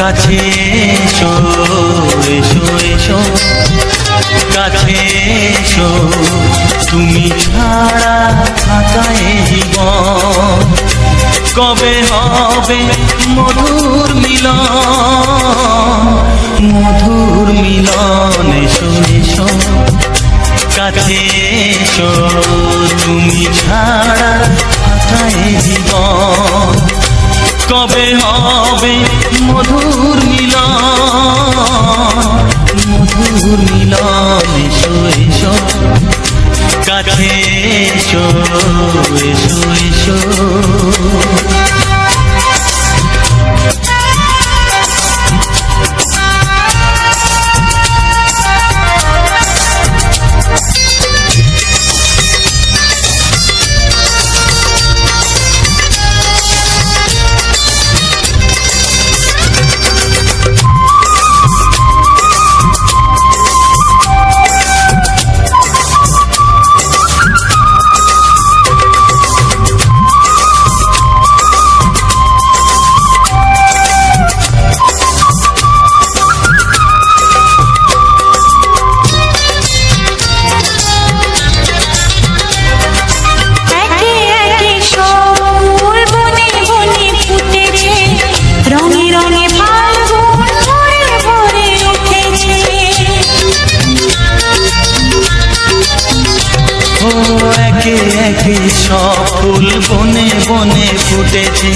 কাছে এসো এসো এসো কাছে এসো তুমি ছাড়া থাকায় জীবন কবে হবে মধুর মিলন এসো এসো কাছে এসো তুমি ছাড়া থাকায় জীবন কবে হবে মধুর মিলন এসো এসো কাছে এসো এসো এসো একে একে সব ফুল বনে বনে ফুটেছে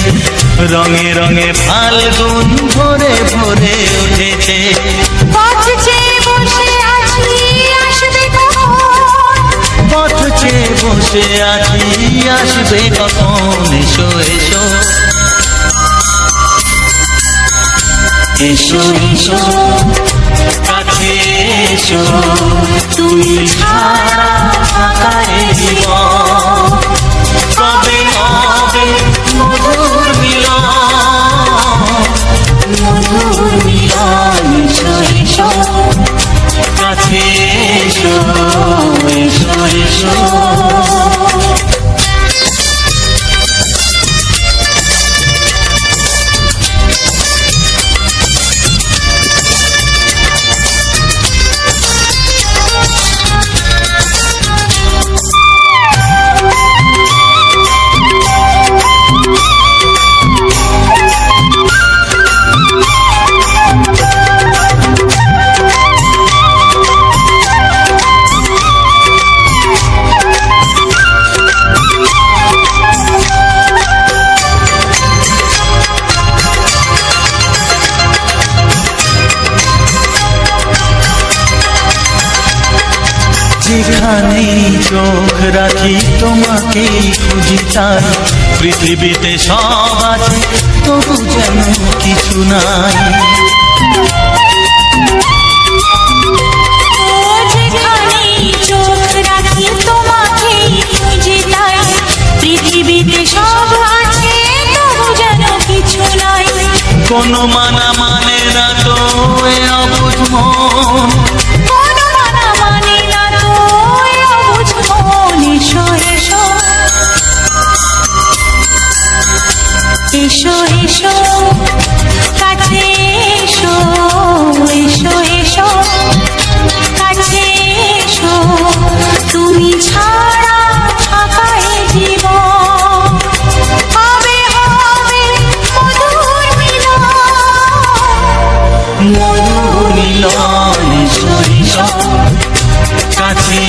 রঙে রঙে ফাল্গুন ভরে ভরে উঠেছে পথ চেয়ে বসে আছি আসবে কখন এসো এসো এসো এসো কাছে এসো তুমি ছাড়া থাকায় জীবন কবে হবে মধুর মিলন এসো এসো কাছে এসো এসো এসো যেখানে চোখ রাখি তোমাকেই খুঁজি তাই পৃথিবীতে সব আছে তবু যেন কিছু নাই যেখানে চোখ রাখি তোমাকেই খুঁজি তাই পৃথিবীতে সব আছে তবু যেন কিছু নাই কোনো মানা মানে না তো এ অবুঝ মন এসো এসো কাছে এসো এসো এসো কাছে এসো তুমি ছাড়া থাকায় জীবন হবে হবে মধুর মিলন এসো এসো কাছে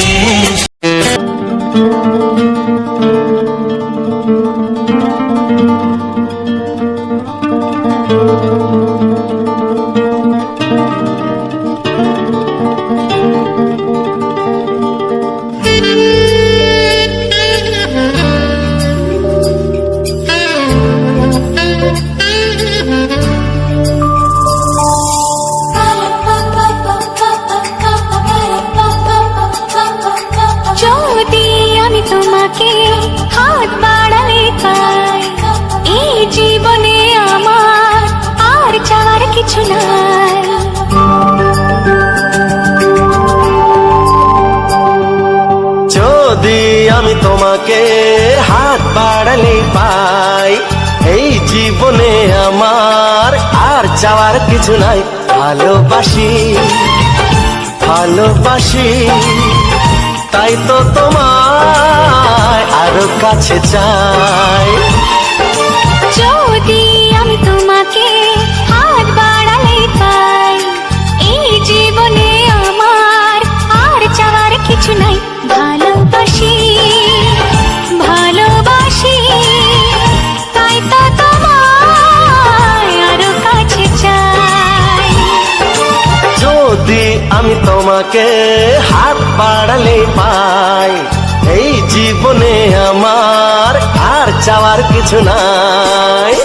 যদি আমি তোমাকে হাত বাড়ালে পাই এই জীবন জীবনে আমার আর চাওয়ার কিছু নাই। ভালোবাসি ভালোবাসি তাই তো তোমায় আরো কাছে চাই। যদি আমি তোমাকে হাত বাড়ালে পাই, এই জীবনে আমার আর চাওয়ার কিছু নাই। ভালোবাসি ভালোবাসি তাই তো তোমায় আরো কাছে চাই। যদি আমি তোমাকে হাত বাড়ালে পাই, এই জীবনে আমার আর চাওয়ার কিছু নাই।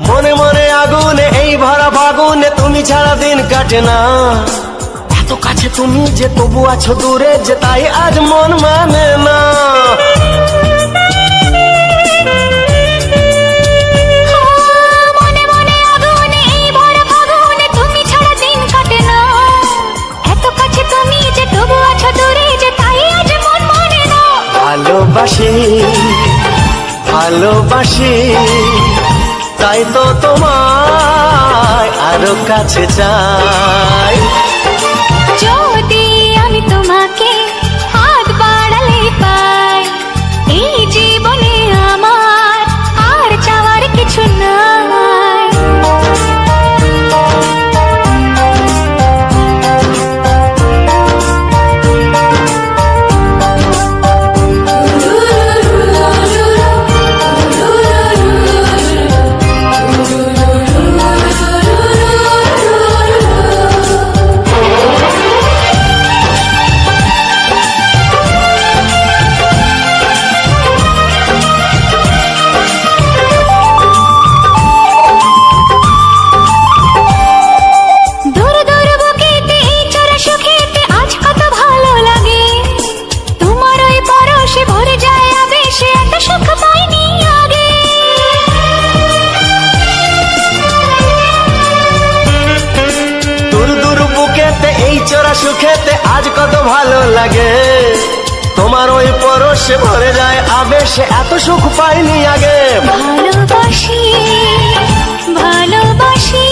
মনে মনে আগুনে এই ভরা ফাগুনে তুমি ছাড়া দিন কাটে না। এত কাছে তুমি যে তবু আছো দূরে, যে তাই আজ মন মানে না। মনে মনে আগুনে এই ভরা ফাগুনে তুমি ছাড়া দিন কাটে না। এত কাছে তুমি যে তবু আছো দূরে, যে তাই আজ মন মানে না। ভালোবাসি ভালোবাসি তাই তো তোমায় আরো কাছে চাই। যদি আমি তোমাকে হাত বাড়ালে পাই, এই জীবনে আমার আর চাওয়ার কিছু নাই। দূর দূর বুকেতে এই চোরা সুখেতে আজ কত ভালো লাগে। তোমার ওই পরশে ভরে যায় আবেশে, এত সুখ পাইনি আগে। দূর দূর বুকেতে এই চোরা সুখেতে আজ কত ভালো লাগে। তোমার ওই পরশে ভরে যায় আবেশে, এত সুখ পাইনি আগে। ভালোবাসি ভালোবাসি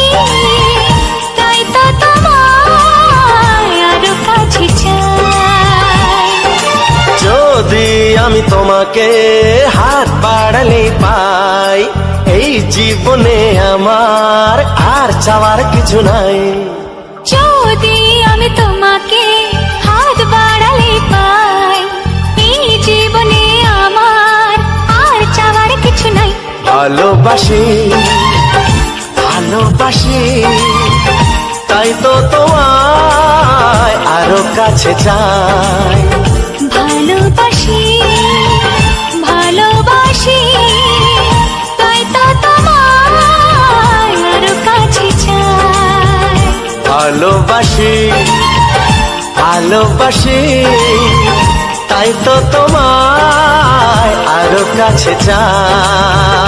তাই তো তোমায় আরো কাছে চাই। যদি আমি তোমাকে হাত বাড়ালে পাই, এই জীবনে আমার আর চাওয়ার কিছু নাই। যদি আমি তোমাকে হাত বাড়ালে পাই, এই জীবনে আমার আর চাওয়ার কিছু নাই। ভালোবাসি ভালোবাসি তাই তো তোমায় আরো কাছে চাই। ভালোবাসি ভালোবাসি তাই তো তোমায় আরো কাছে চাই। ভালোবাসি ভালোবাসি তাই তো তোমায় আরো কাছে চাই।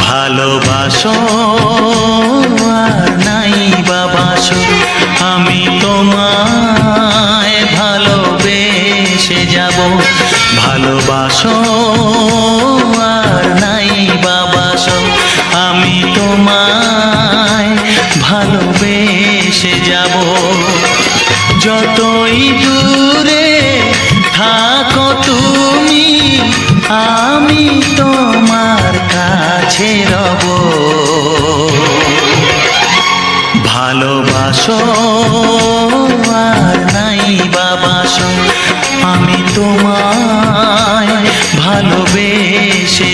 ভালোবাসো আর নাই বাবাসো, আমি তোমায় ভালোবেসে যাব। ভালোবাসো আর নাই বাবাসো, আমি তোমায় ভালোবেসে যাব। যতই দূরে থাকো তুমি, আমি তোমার কাছে রব। ভালোবাসো আর নাই বাবাসো, আমি তোমায় ভালোবেসে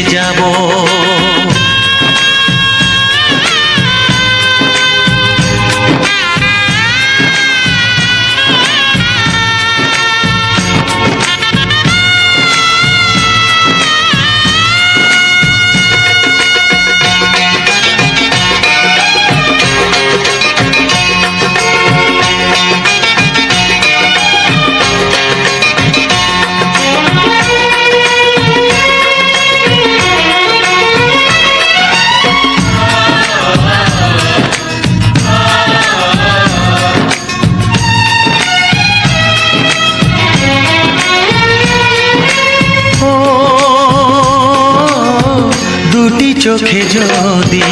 চোখে যদি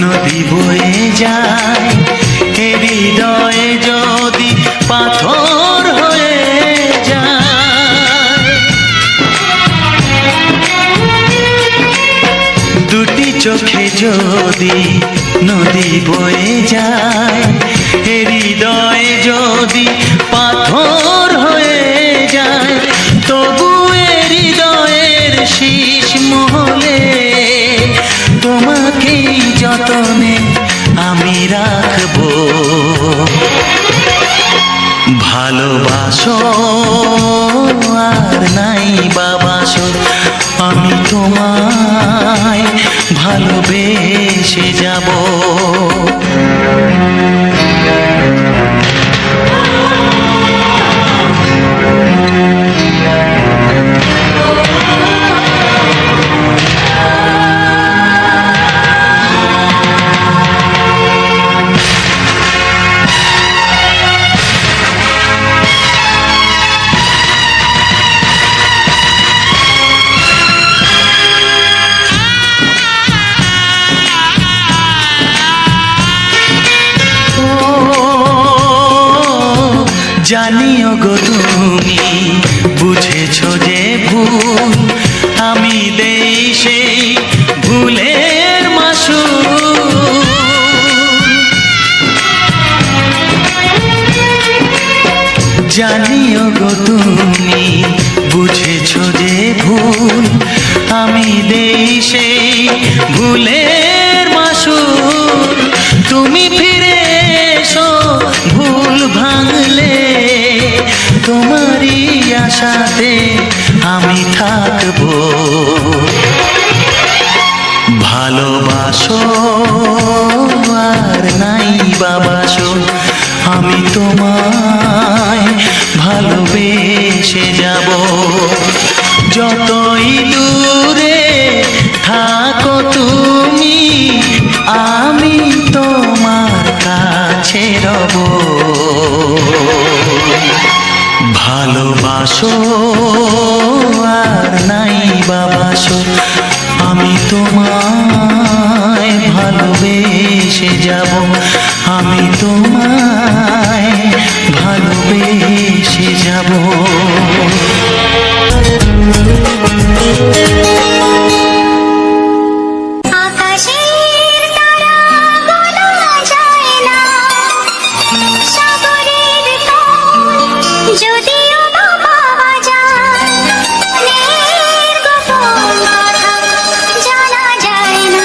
নদী বয়ে যায়, এ হৃদয়ে যদি পাথর হয়ে যায়, দুটি চোখে যদি নদী বয়ে যায়, এ হৃদয়ে যদি পাথর হয়ে যায়, তবু এ হৃদয়ের শীষ মহলে তোমাকেই যতনে আমি রাখবো। ভালোবাসো আর নাই বাবাসো, আমি তোমায় ভালোবেসে যাব। জানিও গো তুমি বুঝেছো যে ভুল, আমি দেই সেই ভুলের মাসুল। জানিও গো তুমি বুঝেছো যে ভুল, আমি দেই সেই ভুলের মাসুল। তুমি ফিরে এসো ভুল ভাঙলে, তোমারই আশাতে আমি থাকবো। ভালোবাসো আর নাই বাবাসো, আমি তোমায় ভালোবেসে যাব। যতই দূরে থাকো তুমি, আমি তোমার কাছে রব। ভালোবাসো আর নাই বাবাসো, আমি তোমায় ভালোবেসে যাব। আমি তোমায় ভালোবেসে যাব। আকাশের তারা গোনা যায় না, সাগরের তল যদিও বা পাওয়া যায়, মনের গোপন কথা জানা যায় না।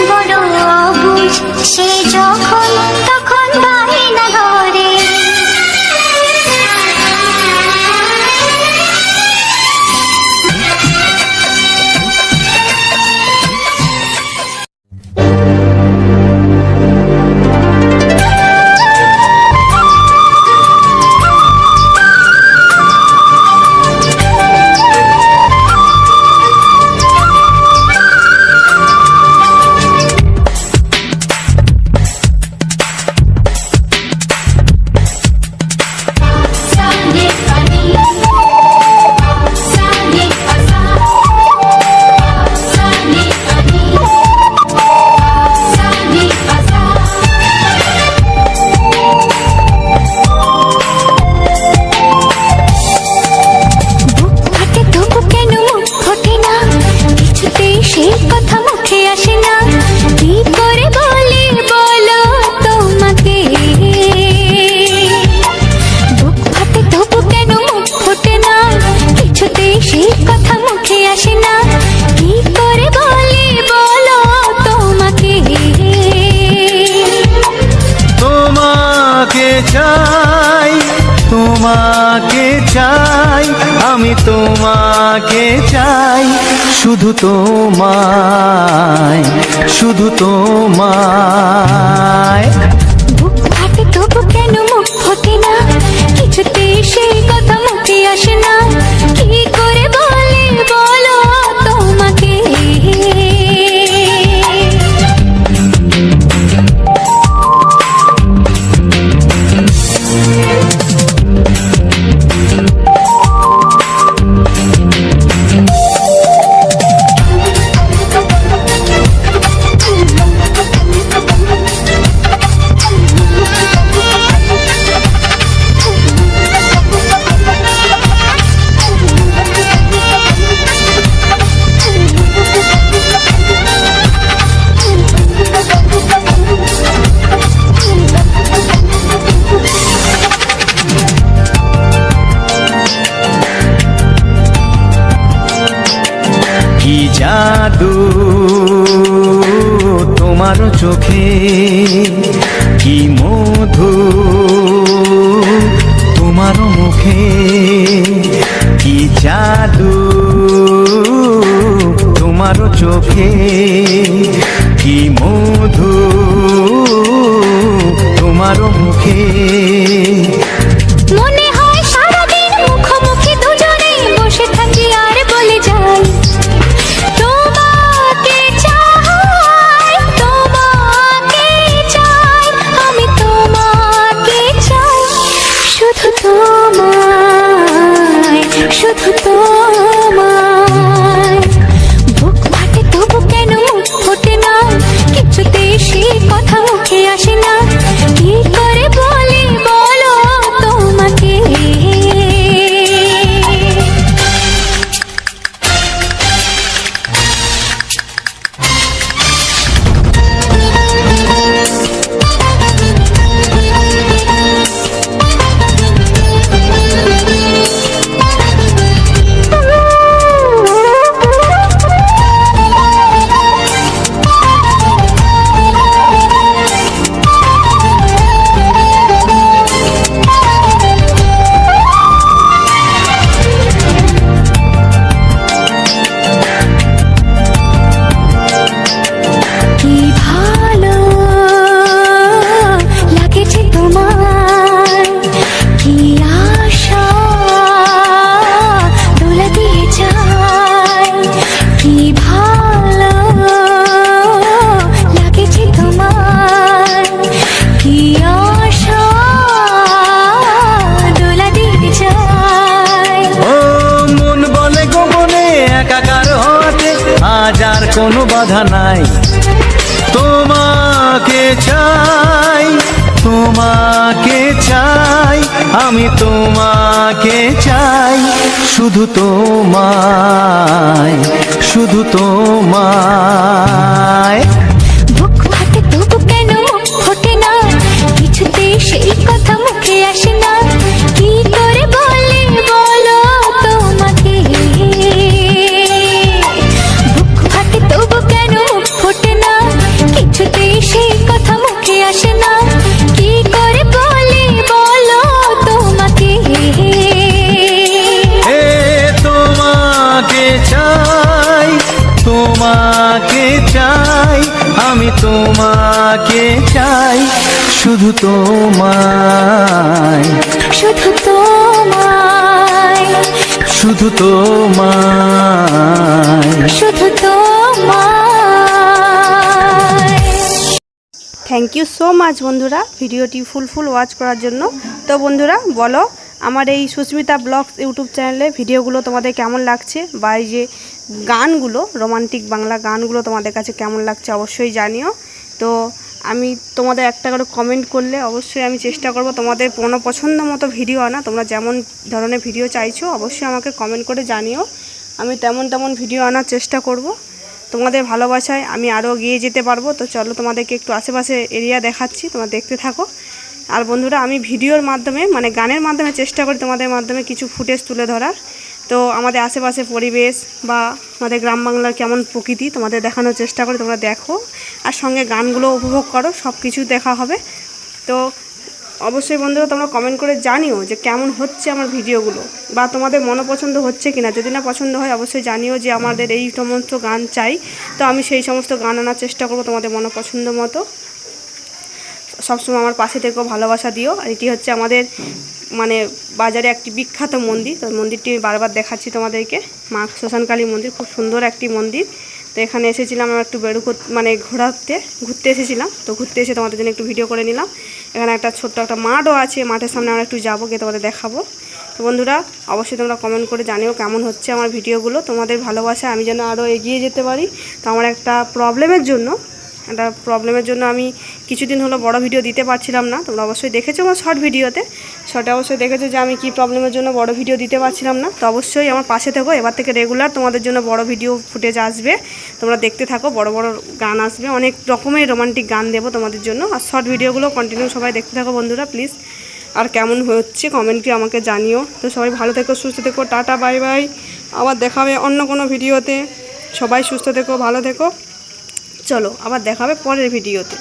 বড় অবুঝ সে যখন তখন বাহিনা ঘরে, তোমাকে চাই, আমি তোমাকে চাই, শুধু তোমায়, শুধু তোমায়। বুক ফাটে তবু কেন মুখ ফোটে না, কিছুতে সেই কথা মুখে আসে না, কি করে বলে বলো তোমাকে। কি জাদু তোমার চোখে, কি মধু তোমার মুখে, কি জাদু তোমার চোখে, কি মধু তোমার মুখে। মনে হয় সারাদিন মুখোমুখি দুজনেই বসে থাকি আর বলে যাই তোমাকে চাই, তোমাকে চাই, আমি তোমাকে চাই, শুধু তোমায়, শুধু তোমায়। বুক ফাটে তবু কেন মুখ ফোটে না, কিছুতেই সে কথা মুখে আসে না, কি করে বলি বলো তোমাকে। কি ভালো লাগেছে তোমার, কি আশা দোলা দিয়ে যায়, কি ভালো লাগেছে তোমার, কি আশা দোলা দিয়ে যায়। ও মন বলে গোপনে একাকার হতে আজ আর কোনো বাধা নাই, তোমাকে চাই, তোমাকে চাই, আমি তোমাকে চাই, শুধু তোমায়, শুধু তোমায়। বুক ফাটে তবু কেন মুখ ফোটে না, কিছুতেই সেই কথা মুখে আসে না, কি করে বলে বলো তোমাকে। বুক ফাটে তবু কেন মুখ ফোটে না, কিছুতেই সেই কথা মুখে আসে না, কি করে বলে বলো তোমাকে। এ তোমাকে চাই, তোমাকে চাই, আমি তোমাকে চাই, শুধু তোমায়, শুধু তোমায়, শুধু তোমায়। শুধু তোমায়। থ্যাংক ইউ সো মাচ বন্ধুরা ভিডিওটি ফুল ওয়াচ করার জন্য। তো বন্ধুরা বলো আমার এই সুস্মিতা ব্লগস ইউটিউব চ্যানেলে ভিডিওগুলো তোমাদের কেমন লাগছে, বা এই যে গানগুলো রোমান্টিক বাংলা গানগুলো তোমাদের কাছে কেমন লাগছে অবশ্যই জানিও। তো আমি তোমাদের একটা করে কমেন্ট করলে অবশ্যই আমি চেষ্টা করব তোমাদের কোনো পছন্দ মতো ভিডিও আনা। তোমরা যেমন ধরনের ভিডিও চাইছো অবশ্যই আমাকে কমেন্ট করে জানিও, আমি তেমন ভিডিও আনার চেষ্টা করব। তোমাদের ভালোবাসায় আমি আরও এগিয়ে যেতে পারবো। তো চলো তোমাদেরকে একটু আশেপাশে এরিয়া দেখাচ্ছি, তোমরা দেখতে থাকো। আর বন্ধুরা আমি ভিডিওর মাধ্যমে মানে গানের মাধ্যমে চেষ্টা করি তোমাদের মাধ্যমে কিছু ফুটেজ তুলে ধরার। তো আমাদের আশেপাশে পরিবেশ বা আমাদের গ্রাম বাংলার কেমন প্রকৃতি তোমাদের দেখানোর চেষ্টা করি, তোমরা দেখো আর সঙ্গে গানগুলো উপভোগ করো, সব কিছু দেখা হবে। তো অবশ্যই বন্ধুরা তোমরা কমেন্ট করে জানিও যে কেমন হচ্ছে আমার ভিডিওগুলো, বা তোমাদের মনোপছন্দ হচ্ছে কিনা। যদি না পছন্দ হয় অবশ্যই জানিও যে আমাদের এই সমস্ত গান চাই, তো আমি সেই সমস্ত গান আনার চেষ্টা করব তোমাদের মনোপছন্দ মতো। সবসময় আমার পাশে থেকেও ভালোবাসা দিও। আর এটি হচ্ছে আমাদের মানে বাজারে একটি বিখ্যাত মন্দির, তো মন্দিরটি বারবার দেখাচ্ছি তোমাদেরকে, মা শ্মশানকালী মন্দির, খুব সুন্দর একটি মন্দির। তো এখানে এসেছিলাম আমরা একটু মানে ঘুরতে এসেছিলাম। তো ঘুরতে এসে তোমাদের জন্য একটু ভিডিও করে নিলাম। এখানে একটা ছোট্ট একটা মাঠও আছে, মাঠের সামনে আমরা একটু যাবো, গিয়ে তোমাদের দেখাবো। তো বন্ধুরা অবশ্যই তোমরা কমেন্ট করে জানিও কেমন হচ্ছে আমার ভিডিওগুলো। তোমাদের ভালোবাসা আমি যেন আরও এগিয়ে যেতে পারি। তো আমার একটা প্রবলেমের জন্য আমি কিছুদিন হলো বড় ভিডিও দিতে পারছিলাম না। তোমরা অবশ্যই দেখেছো আমার শর্টে অবশ্যই দেখেছো যে আমি কি প্রবলেমের জন্য বড় ভিডিও দিতে পারছিলাম না। তো অবশ্যই আমার পাশে থেকো, এবার থেকে রেগুলার তোমাদের জন্য বড় ভিডিও ফুটেজ আসবে, তোমরা দেখতে থাকো। বড় গান আসবে, অনেক রকমের রোমান্টিক গান দেবো তোমাদের জন্য। আর শর্ট ভিডিওগুলো কন্টিনিউ সবাই দেখতে থাকো বন্ধুরা প্লিজ। আর কেমন হচ্ছে কমেন্টে আমাকে জানিও। তো সবাই ভালো থেকো, সুস্থ থেকো, টাটা বাই বাই। আবার দেখা হবে অন্য কোনো ভিডিওতে। সবাই সুস্থ থেকো, ভালো থেকো। চলো আবার দেখা হবে পরের ভিডিওতে।